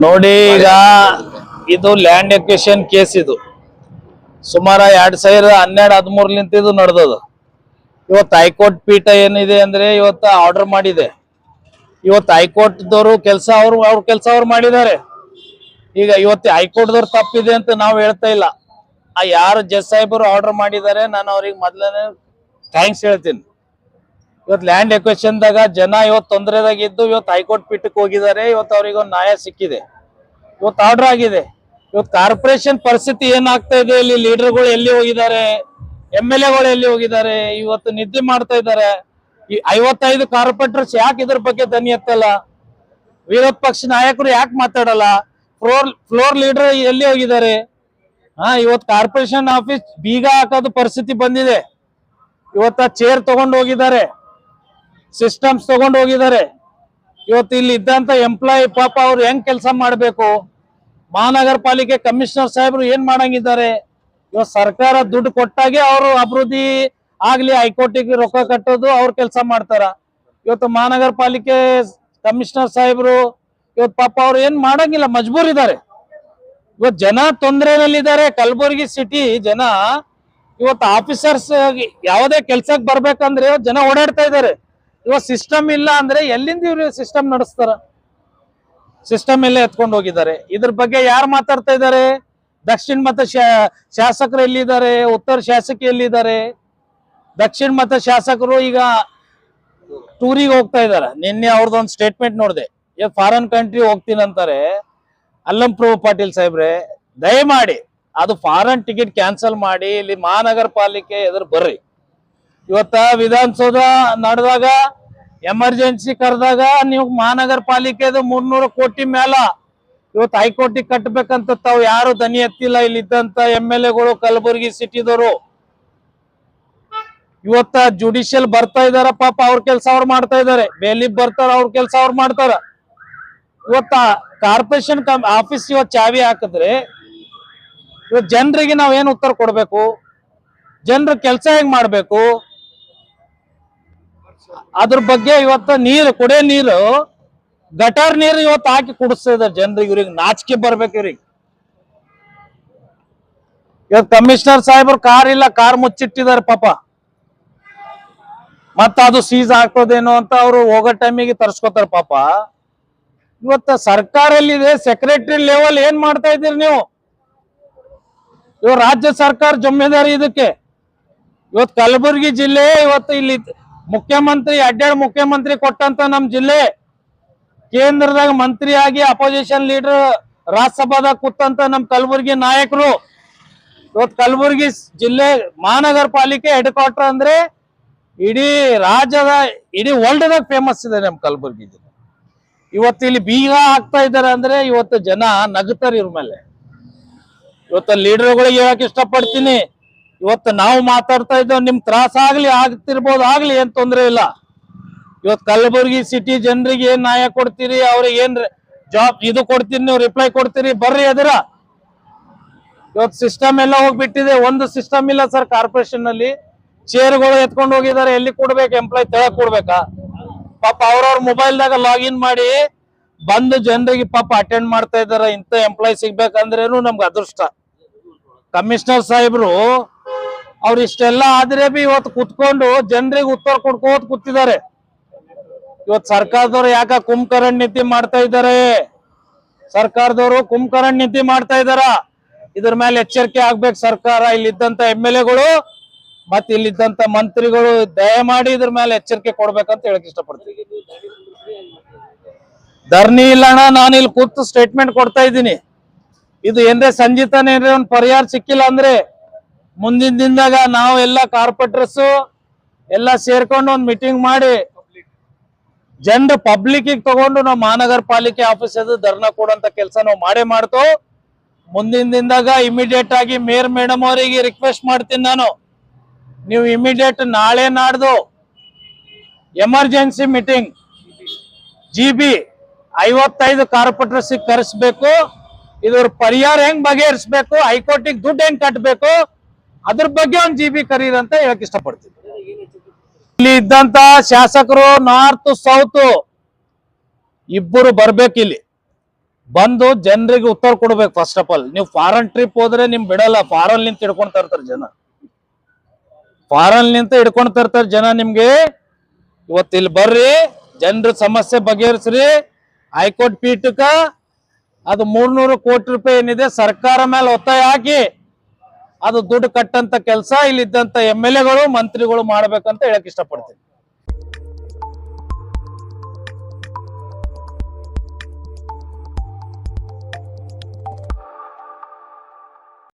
ನೋಡಿ ಈಗ ಇದು ಲ್ಯಾಂಡ್ ಎಕ್ವಿಷನ್ ಕೇಸ್ ಇದು ಸುಮಾರು 2012-13 ಇದು ನಡೆದದು. ಇವತ್ತು ಹೈಕೋರ್ಟ್ ಪೀಠ ಏನಿದೆ ಅಂದ್ರೆ ಇವತ್ತು ಆರ್ಡರ್ ಮಾಡಿದೆ. ಇವತ್ತು ಹೈಕೋರ್ಟ್ ದವರು ಅವ್ರ ಕೆಲಸ ಅವ್ರು ಮಾಡಿದ್ದಾರೆ. ಈಗ ಇವತ್ತು ಹೈಕೋರ್ಟ್ ದವ್ರು ತಪ್ಪಿದೆ ಅಂತ ನಾವು ಹೇಳ್ತಾ ಇಲ್ಲ. ಆ ಯಾರು ಜಜ್ ಸಾಹೇಬರು ಆರ್ಡರ್ ಮಾಡಿದ್ದಾರೆ ನಾನು ಅವ್ರಿಗೆ ಮೊದಲನೇ ಥ್ಯಾಂಕ್ಸ್ ಹೇಳ್ತೀನಿ. ಇವತ್ತು ಲ್ಯಾಂಡ್ ಎಕ್ವಿಷನ್ದಾಗ ಜನ ಇವತ್ತು ತೊಂದರೆದಾಗಿದ್ದು ಇವತ್ತು ಹೈಕೋರ್ಟ್ ಪೀಠಕ್ಕೆ ಹೋಗಿದ್ದಾರೆ. ಇವತ್ತು ಅವ್ರಿಗೆ ಒಂದು ನ್ಯಾಯ ಸಿಕ್ಕಿದೆ, ಇವತ್ತು ಆರ್ಡರ್ ಆಗಿದೆ. ಇವತ್ತು ಕಾರ್ಪೊರೇಷನ್ ಪರಿಸ್ಥಿತಿ ಏನಾಗ್ತಾ ಇದೆ, ಇಲ್ಲಿ ಲೀಡರ್ಗಳು ಎಲ್ಲಿ ಹೋಗಿದ್ದಾರೆ, MLA ಗಳು ಎಲ್ಲಿ ಹೋಗಿದ್ದಾರೆ, ಇವತ್ತು ನಿದ್ದೆ ಮಾಡ್ತಾ ಇದ್ದಾರೆ. ಈ 55 ಕಾರ್ಪೊರೇಟರ್ಸ್ ಯಾಕೆ ಇದ್ರ ಬಗ್ಗೆ ದನಿ ಎತ್ತಲ್ಲ? ವಿರೋಧ ಪಕ್ಷ ನಾಯಕರು ಯಾಕೆ ಮಾತಾಡಲ್ಲ? ಫ್ಲೋರ್ ಲೀಡರ್ ಎಲ್ಲಿ ಹೋಗಿದ್ದಾರೆ? ಇವತ್ತು ಕಾರ್ಪೊರೇಷನ್ ಆಫೀಸ್ ಬೀಗ ಹಾಕೋದು ಪರಿಸ್ಥಿತಿ ಬಂದಿದೆ. ಇವತ್ತ ಚೇರ್ ತಗೊಂಡು ಹೋಗಿದ್ದಾರೆ, ಸಿಸ್ಟಮ್ಸ್ ತಗೊಂಡು ಹೋಗಿದ್ದಾರೆ. ಇವತ್ತು ಇಲ್ಲಿ ಇದ್ದಂತ ಎಂಪ್ಲಾಯಿ ಪಾಪ ಅವ್ರು ಹೆಂಗ್ ಕೆಲಸ ಮಾಡ್ಬೇಕು? ಮಹಾನಗರ ಪಾಲಿಕೆ ಕಮಿಷನರ್ ಸಾಹೇಬ್ರು ಏನ್ ಮಾಡಂಗಿದ್ದಾರೆ? ಇವತ್ತು ಸರ್ಕಾರ ದುಡ್ಡು ಕೊಟ್ಟಾಗೆ ಅವರು ಅಭಿವೃದ್ಧಿ ಆಗ್ಲಿ, ಹೈಕೋರ್ಟಿಗೆ ರೊಕ್ಕ ಕಟ್ಟೋದು ಅವ್ರ ಕೆಲಸ ಮಾಡ್ತಾರ. ಇವತ್ತು ಮಹಾನಗರ ಪಾಲಿಕೆ ಕಮಿಷನರ್ ಸಾಹೇಬ್ರು ಇವತ್ತು ಪಾಪ ಅವ್ರು ಏನ್ ಮಾಡಂಗಿಲ್ಲ, ಮಜಬೂರ್ ಇದ್ದಾರೆ. ಇವತ್ತು ಜನ ತೊಂದರೆನಲ್ಲಿದ್ದಾರೆ. ಕಲಬುರಗಿ ಸಿಟಿ ಜನ ಇವತ್ತು ಆಫೀಸರ್ಸ್ ಯಾವುದೇ ಕೆಲ್ಸಕ್ಕೆ ಬರ್ಬೇಕಂದ್ರೆ ಜನ ಓಡಾಡ್ತಾ ಇದ್ದಾರೆ. ಇವತ್ತು ಸಿಸ್ಟಮ್ ಇಲ್ಲ ಅಂದ್ರೆ ಎಲ್ಲಿಂದ ಇವ್ರು ಸಿಸ್ಟಮ್ ನಡೆಸ್ತಾರ? ಸಿಸ್ಟಮ್ ಎಲ್ಲ ಎತ್ಕೊಂಡು ಹೋಗಿದ್ದಾರೆ. ಇದ್ರ ಬಗ್ಗೆ ಯಾರು ಮಾತಾಡ್ತಾ ಇದ್ದಾರೆ? ದಕ್ಷಿಣ ಮತ ಶಾಸಕರು ಎಲ್ಲಿದ್ದಾರೆ? ಉತ್ತರ ಶಾಸಕಿ ಎಲ್ಲಿದ್ದಾರೆ? ದಕ್ಷಿಣ ಮತ ಶಾಸಕರು ಈಗ ಟೂರಿಗೆ ಹೋಗ್ತಾ ಇದಾರೆ. ನಿನ್ನೆ ಅವ್ರದ್ದೊಂದು ಸ್ಟೇಟ್ಮೆಂಟ್ ನೋಡಿದೆ, ಫಾರಿನ್ ಕಂಟ್ರಿ ಹೋಗ್ತೀನಿ ಅಂತಾರೆ. ಅಲ್ಲಂ ಪ್ರಭು ಪಾಟೀಲ್ ಸಾಹೇಬ್ರೆ, ದಯಮಾಡಿ ಅದು ಫಾರಿನ್ ಟಿಕೆಟ್ ಕ್ಯಾನ್ಸಲ್ ಮಾಡಿ ಇಲ್ಲಿ ಮಹಾನಗರ ಪಾಲಿಕೆ ಎದುರು ಬರ್ರಿ. ಇವತ್ತ ವಿಧಾನಸೌಧ ನಡೆದಾಗ ಎಮರ್ಜೆನ್ಸಿ ಕರೆದಾಗ ನೀವು ಮಹಾನಗರ ಪಾಲಿಕೆದು 300 ಕೋಟಿ ಮೇಲ ಇವತ್ತು ಹೈಕೋರ್ಟಿಗೆ ಕಟ್ಟಬೇಕಂತ ತಾವು ಯಾರು ದನಿ ಎತ್ತಿಲ್ಲ. ಇಲ್ಲಿದ್ದಂತ MLA ಗಳು ಕಲಬುರಗಿ ಸಿಟಿದವರು ಇವತ್ತ ಜುಡಿಷಿಯಲ್ ಬರ್ತಾ ಇದಾರ, ಪಾಪ ಅವ್ರ ಕೆಲಸ ಅವ್ರು ಮಾಡ್ತಾ ಇದಾರೆ. ಬೇಲಿಪ್ ಬರ್ತಾರ, ಅವ್ರ ಕೆಲಸ ಅವ್ರು ಮಾಡ್ತಾರ. ಇವತ್ತ ಕಾರ್ಪೊರೇಷನ್ ಆಫೀಸ್ ಇವತ್ತು ಚಾವಿ ಹಾಕಿದ್ರೆ ಇವತ್ತು ಜನರಿಗೆ ನಾವ್ ಏನ್ ಉತ್ತರ ಕೊಡ್ಬೇಕು? ಜನರ ಕೆಲಸ ಹೆಂಗ್ ಮಾಡ್ಬೇಕು? ಅದ್ರ ಬಗ್ಗೆ ಇವತ್ತು ನೀರು, ಕುಡಿಯೋ ನೀರು, ಗಟಾರ್ ನೀರು ಇವತ್ತು ಹಾಕಿ ಕುಡಿಸ್ತಾ ಇದಾರೆ ಜನರಿಗೆ. ಇವ್ರಿಗೆ ನಾಚಿಕೆ ಬರ್ಬೇಕು ಇವ್ರಿಗೆ. ಇವತ್ತು ಕಮಿಷನರ್ ಸಾಹೇಬ್ರು ಕಾರ್ ಇಲ್ಲ, ಕಾರ್ ಮುಚ್ಚಿಟ್ಟಿದ್ದಾರೆ ಪಾಪ. ಮತ್ತ ಅದು ಸೀಸ್ ಆಗ್ತದೇನೋ ಅಂತ ಅವ್ರು ಹೋಗೋ ಟೈಮಿಗೆ ತರ್ಸ್ಕೊತಾರ ಪಾಪ. ಇವತ್ತು ಸರ್ಕಾರ ಎಲ್ಲಿದೆ? ಸೆಕ್ರೆಟರಿ ಲೆವೆಲ್ ಏನ್ ಮಾಡ್ತಾ ಇದ್ದೀರಿ ನೀವು? ಇವ್ ರಾಜ್ಯ ಸರ್ಕಾರ ಜವಾಬ್ದಾರಿ ಇದಕ್ಕೆ. ಇವತ್ತು ಕಲಬುರಗಿ ಜಿಲ್ಲೆ ಇವತ್ತು ಇಲ್ಲಿ ಮುಖ್ಯಮಂತ್ರಿ ಮುಖ್ಯಮಂತ್ರಿ ಕೊಟ್ಟಂತ ನಮ್ ಜಿಲ್ಲೆ, ಕೇಂದ್ರದಾಗ ಮಂತ್ರಿ ಆಗಿ ಅಪೋಸಿಷನ್ ಲೀಡರ್ ರಾಜ್ಯಸಭಾದಾಗ ಕೂತಂತ ನಮ್ ಕಲಬುರಗಿ ನಾಯಕರು. ಇವತ್ತು ಕಲಬುರಗಿ ಜಿಲ್ಲೆ ಮಹಾನಗರ ಪಾಲಿಕೆ ಹೆಡ್ ಕ್ವಾರ್ಟರ್ ಅಂದ್ರೆ ಇಡೀ ರಾಜ್ಯದ, ಇಡೀ ವರ್ಲ್ಡ್ದಾಗ ಫೇಮಸ್ ಇದೆ ನಮ್ ಕಲಬುರಗಿ ಜಿಲ್ಲೆ. ಇವತ್ತು ಇಲ್ಲಿ ಬೀಗ ಹಾಕ್ತಾ ಇದ್ದಾರೆ ಅಂದ್ರೆ ಇವತ್ತು ಜನ ನಗುತ್ತಾರೆ ಇವ್ರ ಮೇಲೆ. ಇವತ್ತು ಲೀಡರ್ಗಳಿಗೆ ಹೇಳಕ್ ಇಷ್ಟಪಡ್ತೀನಿ, ಇವತ್ತು ನಾವು ಮಾತಾಡ್ತಾ ಇದ್ದೇವೆ, ನಿಮ್ ತ್ರಾಸ ಆಗ್ತಿರ್ಬೋದು, ಆಗ್ಲಿ, ಏನ್ ತೊಂದ್ರೆ ಇಲ್ಲ. ಇವತ್ತು ಕಲಬುರಗಿ ಸಿಟಿ ಜನರಿಗೆ ಏನ್ ನ್ಯಾಯ ಕೊಡ್ತೀರಿ, ಅವ್ರಿಗೆ ಏನ್ ಜಾಬ್ ಇದು ಕೊಡ್ತೀರಿ, ನೀವು ರಿಪ್ಲೈ ಕೊಡ್ತೀರಿ, ಬರ್ರಿ ಎದುರ. ಇವತ್ತು ಸಿಸ್ಟಮ್ ಎಲ್ಲ ಹೋಗ್ಬಿಟ್ಟಿದೆ, ಒಂದು ಸಿಸ್ಟಮ್ ಇಲ್ಲ ಸರ್. ಕಾರ್ಪೊರೇಷನ್ ನಲ್ಲಿ ಚೇರ್ಗಳು ಎತ್ಕೊಂಡು ಹೋಗಿದ್ದಾರೆ. ಎಲ್ಲಿ ಕೊಡ್ಬೇಕು? ಎಂಪ್ಲಾಯ್ ತೆಳಗ್ ಕೊಡ್ಬೇಕಾ? ಪಾಪ ಅವ್ರವ್ರ ಮೊಬೈಲ್ದಾಗ ಲಾಗಿನ್ ಮಾಡಿ ಬಂದು ಜನರಿಗೆ ಪಾಪ ಅಟೆಂಡ್ ಮಾಡ್ತಾ ಇದಾರೆ. ಇಂಥ ಎಂಪ್ಲಾಯ್ ಸಿಗ್ಬೇಕಂದ್ರೇನು ನಮ್ಗೆ ಅದೃಷ್ಟ. ಕಮಿಷನರ್ ಸಾಹೇಬ್ರು ಅವ್ರು ಇಷ್ಟೆಲ್ಲ ಆದ್ರೆ ಬಿ ಇವತ್ತು ಕುತ್ಕೊಂಡು ಜನರಿಗೆ ಉತ್ತರ ಕೊಡ್ಕೋತ ಕೂತಿದ್ದಾರೆ. ಇವತ್ತು ಸರ್ಕಾರದವ್ರು ಯಾಕ ಕುಂಭಕರ್ಣ ನೀತಿ ಮಾಡ್ತಾ ಇದ್ದಾರೆ? ಸರ್ಕಾರದವರು ಕುಂಭಕರ್ಣ ನೀತಿ ಮಾಡ್ತಾ ಇದಾರ. ಇದ್ರ ಮೇಲೆ ಎಚ್ಚರಿಕೆ ಆಗ್ಬೇಕು ಸರ್ಕಾರ. ಇಲ್ಲಿದ್ದಂತ MLA ಗಳು ಮತ್ತೆ ಇಲ್ಲಿದ್ದಂತ ಮಂತ್ರಿಗಳು ದಯಮಾಡಿ ಇದ್ರ ಮೇಲೆ ಎಚ್ಚರಿಕೆ ಕೊಡ್ಬೇಕಂತ ಹೇಳಕ್ ಇಷ್ಟಪಡ್ತೀನಿ. ಧರಣಿ ಇಲ್ಲಣ್ಣ, ನಾನು ಇಲ್ಲಿ ಕೂತು ಸ್ಟೇಟ್ಮೆಂಟ್ ಕೊಡ್ತಾ ಇದ್ದೀನಿ. ಇದು ಏನ್ರೆ ಸಂಜಿತಾನೆ ಒಂದು ಪರಿಹಾರ ಸಿಕ್ಕಿಲ್ಲ ಅಂದ್ರೆ ಮುಂದಿನ ದಿನದಾಗ ನಾವು ಎಲ್ಲ ಕಾರ್ಪೊರೇಟರ್ಸ್ ಎಲ್ಲ ಸೇರ್ಕೊಂಡು ಒಂದು ಮೀಟಿಂಗ್ ಮಾಡಿ ಜನರು ಪಬ್ಲಿಕ್ ತಗೊಂಡು ನಾವು ಮಹಾನಗರ ಪಾಲಿಕೆ ಆಫೀಸ್ ಧರ್ನಾ ಕೊಡುವಂತ ಕೆಲಸ ನಾವು ಮಾಡೇ ಮಾಡ್ತೋ. ಮುಂದಿನ ದಿನದಾಗ ಇಮಿಡಿಯೇಟ್ ಆಗಿ ಮೇಯರ್ ಮೇಡಮ್ ಅವರಿಗೆ ರಿಕ್ವೆಸ್ಟ್ ಮಾಡ್ತೀನಿ ನಾನು, ನೀವು ಇಮಿಡಿಯೇಟ್ ನಾಳೆ ನಾಡ್ದು ಎಮರ್ಜೆನ್ಸಿ ಮೀಟಿಂಗ್ GB 55 ಕಾರ್ಪೊರೇಟರ್ಸ್ ಕರೆಸ್ಬೇಕು. ಇದ್ರ ಪರಿಹಾರ ಹೆಂಗ್ ಬಗೆಹರಿಸಬೇಕು, ಹೈಕೋರ್ಟಿಗೆ ದುಡ್ಡು ಹೆಂಗ್ ಕಟ್ಟಬೇಕು, ಅದ್ರ ಬಗ್ಗೆ ಒಂದು GB ಕರೀರಿ ಅಂತ ಹೇಳಕ್ ಇಷ್ಟಪಡ್ತೀನಿ. ಇಲ್ಲಿ ಇದ್ದಂತ ಶಾಸಕರು ನಾರ್ತ್ ಸೌತ್ ಇಬ್ಬರು ಬರ್ಬೇಕಿಲ್ಲಿ. ಬಂದು ಜನರಿಗೆ ಉತ್ತರ ಕೊಡ್ಬೇಕು. ಫಸ್ಟ್ ಆಫ್ ಆಲ್ ನೀವು ಫಾರಿನ್ ಟ್ರಿಪ್ ಹೋದ್ರೆ ನಿಮ್ ಬಿಡಲ್ಲ, ಫಾರಿನ್ ನಿಂತ ಹಿಡ್ಕೊಂಡ್ ತರ್ತಾರೆ ಜನ, ಫಾರಿನ್ ನಿಂತ ಹಿಡ್ಕೊಂಡ್ ತರ್ತಾರೆ ಜನ. ನಿಮ್ಗೆ ಇವತ್ತು ಇಲ್ಲಿ ಬರ್ರಿ, ಜನರ ಸಮಸ್ಯೆ ಬಗೆಹರಿಸ್ರಿ. ಹೈಕೋರ್ಟ್ ಪೀಠಕ್ಕ ಅದು 300 ಕೋಟಿ ರೂಪಾಯಿ ಏನಿದೆ ಸರ್ಕಾರ ಮೇಲೆ ಒತ್ತಾಯ ಹಾಕಿ ಅದು ದುಡ್ಡು ಕಟ್ಟಂತ ಕೆಲಸ ಇಲ್ಲಿದ್ದಂತ MLA ಗಳು ಮಂತ್ರಿಗಳು ಮಾಡ್ಬೇಕಂತ ಹೇಳಕ್ ಇಷ್ಟಪಡ್ತೀನಿ.